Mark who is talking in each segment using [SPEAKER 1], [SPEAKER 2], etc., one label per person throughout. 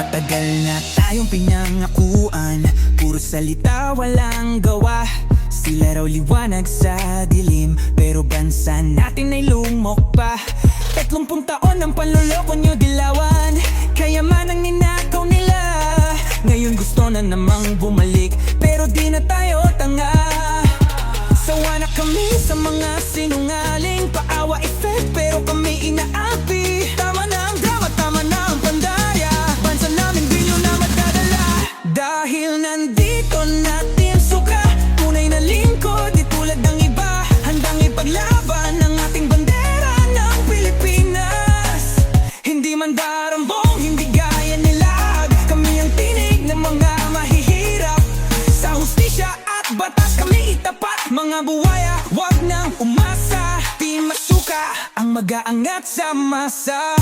[SPEAKER 1] Matagal na tayong pinangakuan, puro salita walang gawa. Sila raw liwanag sa dilim, pero bansa natin ay lumok pa. 30 taon ng panloloko nyo dilawan, kayaman ang ninakaw nila. Ngayon gusto na namang bumalik, pero di na tayo tanga. Sawa na kami sa mga sinungaling, paawa effect pero kami inaapi. Tama na ang drama, tama na ang pandaya, bansa namin di nyo na madadala. Dahil nandito natin suka, tunay na lingkod di tulad ng iba. Handang ipaglaban ang ating bandera ng Pilipinas. Hindi man darambong, hindi gaya nila. Kami ang tinig ng mga mahihirap, sa hustisya at batas kami itapat. Mga buwaya, wag nang umasa, di masuka ang mag-aangat sa masa.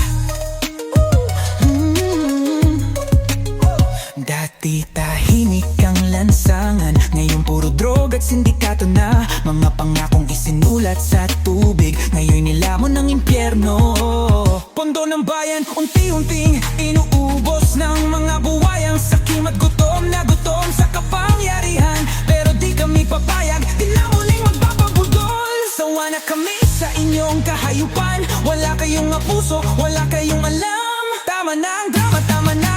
[SPEAKER 1] Dati tahimik ang lansangan, ngayon puro drog at sindikato na. Mga pangakong isinulat sa tubig, ngayon nilamon ng impyerno. Pondo ng bayan, unti-unting inuubos ng mga buwayang sakim at gutom na gutom sa kapangyarihan. Pero di kami papayag, di na muling magpapabudol. Sawa na kami sa inyong kahayupan, wala kayong puso, wala kayong alam. Tama na ang drama, tama na